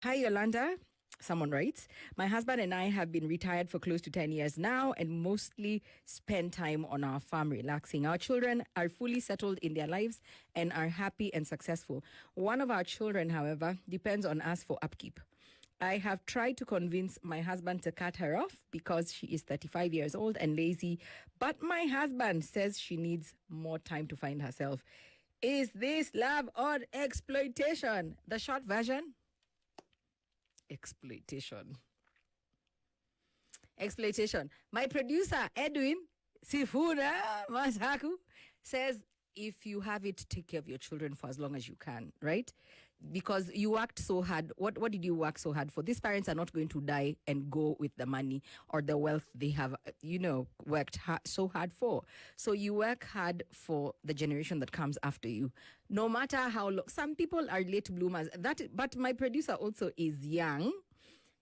Hi, Yolanda. Someone writes, my husband and I have been retired for close to 10 years now and mostly spend time on our farm relaxing. Our children are fully settled in their lives and are happy and successful. One of our children, however, depends on us for upkeep. I have tried to convince my husband to cut her off because she is 35 years old and lazy, but my husband says she needs more time to find herself. Is this love or exploitation? The short version: exploitation. Exploitation. My producer, Edwin Sifuna Masaku, says if you have it, take care of your children for as long as you can, right? Because you worked so hard. What did you work so hard for? These parents are not going to die and go with the money or the wealth they have, worked so hard for. So you work hard for the generation that comes after you. No matter how long. Some people are late bloomers. But my producer also is young,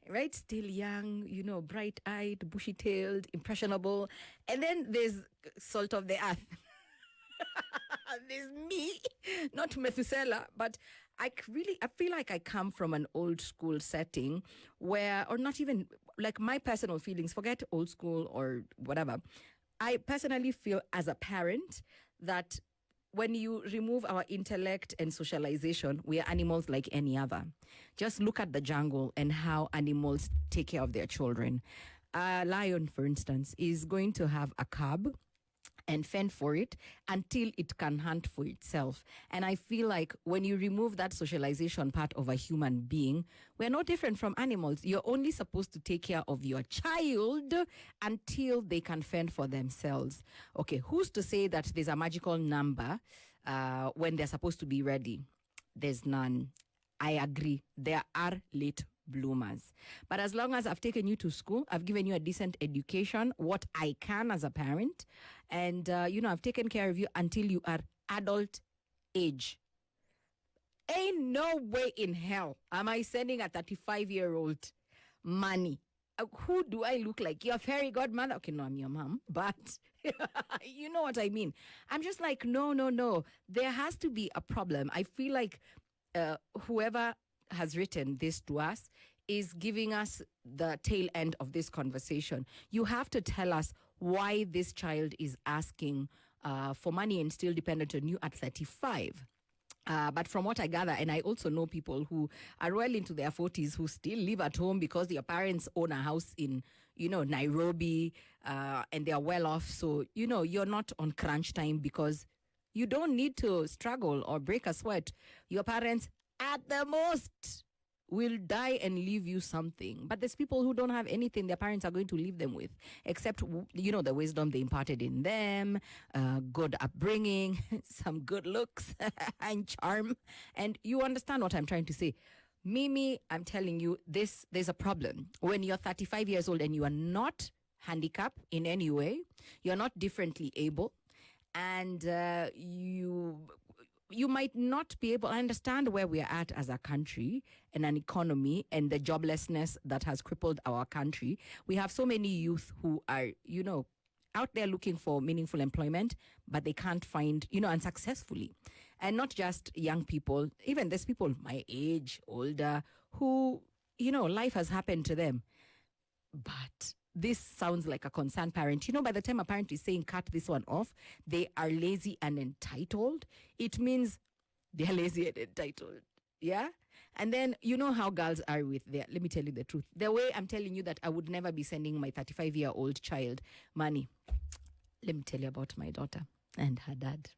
right? Still young, bright-eyed, bushy-tailed, impressionable. And then there's salt of the earth. There's me, not Methuselah, but I feel like I come from an old school setting where, or not even like my personal feelings, forget old school or whatever. I personally feel as a parent that when you remove our intellect and socialization, we are animals like any other. Just look at the jungle and how animals take care of their children. A lion, for instance, is going to have a cub and fend for it until it can hunt for itself. And I feel like when you remove that socialization part of a human being, we're no different from animals. You're only supposed to take care of your child until they can fend for themselves. Okay, who's to say that there's a magical number when they're supposed to be ready? There's none. I agree. There are late bloomers. But as long as I've taken you to school, I've given you a decent education, what I can as a parent, and, I've taken care of you until you are adult age. Ain't no way in hell am I sending a 35-year-old money. Who do I look like? Your fairy godmother? Okay, no, I'm your mom, but you know what I mean. I'm just like, no. There has to be a problem. I feel like whoever has written this to us is giving us the tail end of this conversation. You have to tell us why this child is asking for money and still dependent on you at 35. But from what I gather, and I also know people who are well into their 40s who still live at home because their parents own a house in, Nairobi, and they're well off. So, you're not on crunch time because you don't need to struggle or break a sweat. Your parents, at the most, will die and leave you something. But there's people who don't have anything their parents are going to leave them with, except, the wisdom they imparted in them, good upbringing, some good looks and charm. And you understand what I'm trying to say. Mimi, I'm telling you, there's a problem. When you're 35 years old and you are not handicapped in any way, you're not differently able, and you might not be able. I understand where we are at as a country and an economy and the joblessness that has crippled our country. We have so many youth who are, out there looking for meaningful employment, but they can't find, unsuccessfully. And not just young people, even there's people my age, older, who, life has happened to them. But this sounds like a concerned parent. By the time a parent is saying, cut this one off, they are lazy and entitled. It means they're lazy and entitled. Yeah? And then, how girls are with their, let me tell you the truth. The way I'm telling you that I would never be sending my 35-year-old child money. Let me tell you about my daughter and her dad.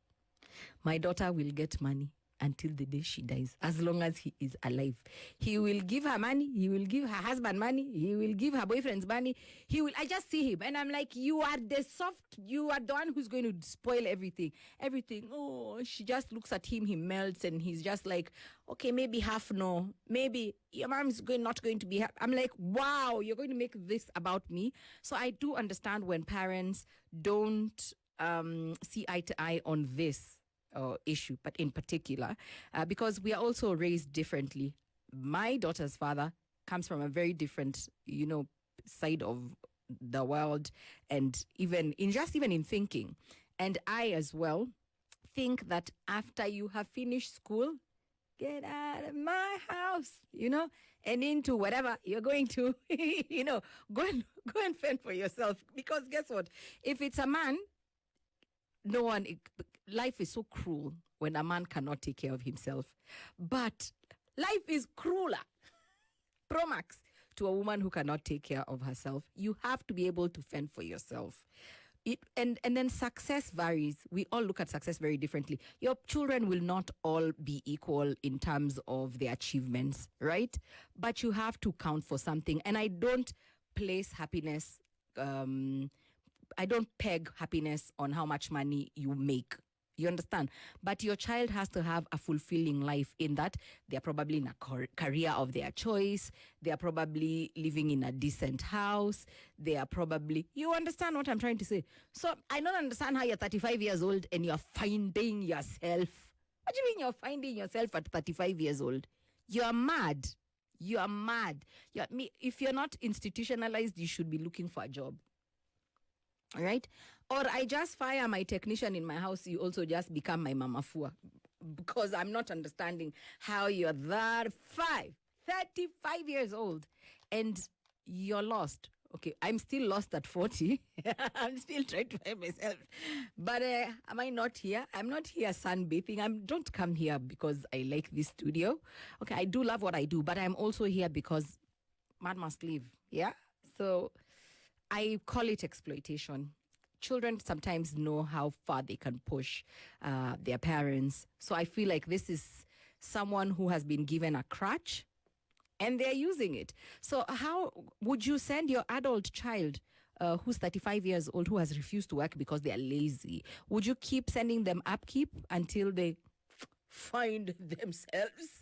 My daughter will get money until the day she dies, as long as he is alive. He will give her money. He will give her husband money. He will give her boyfriend's money. I just see him and I'm like, you are the one who's going to spoil everything. Everything. Oh, she just looks at him. He melts and he's just like, okay, maybe half no. Maybe your mom's not going to be happy. I'm like, wow, you're going to make this about me. So I do understand when parents don't see eye to eye on this issue, but in particular, because we are also raised differently. My daughter's father comes from a very different, side of the world, and even in thinking. And I as well think that after you have finished school, get out of my house, and into whatever you're going to, go and fend for yourself. Because guess what? If it's a man, life is so cruel when a man cannot take care of himself. But life is crueler, Pro Max, to a woman who cannot take care of herself. You have to be able to fend for yourself. And then success varies. We all look at success very differently. Your children will not all be equal in terms of their achievements, right? But you have to count for something. And I don't place happiness, I don't peg happiness on how much money you make. You understand? But your child has to have a fulfilling life in that they're probably in a career of their choice. They are probably living in a decent house. They are probably... You understand what I'm trying to say? So I don't understand how you're 35 years old and you're finding yourself. What do you mean you're finding yourself at 35 years old? You're mad. You are mad. If you're not institutionalized, you should be looking for a job. All right? Or I just fire my technician in my house, you also just become my mama fua. Because I'm not understanding how you're 35 years old and you're lost. Okay, I'm still lost at 40. I'm still trying to find myself. But am I not here? I'm not here sunbathing. Don't come here because I like this studio. Okay, I do love what I do, but I'm also here because man must live. Yeah? So I call it exploitation. Children sometimes know how far they can push their parents. So I feel like this is someone who has been given a crutch and they're using it. So how would you send your adult child who's 35 years old, who has refused to work because they are lazy? Would you keep sending them upkeep until they find themselves?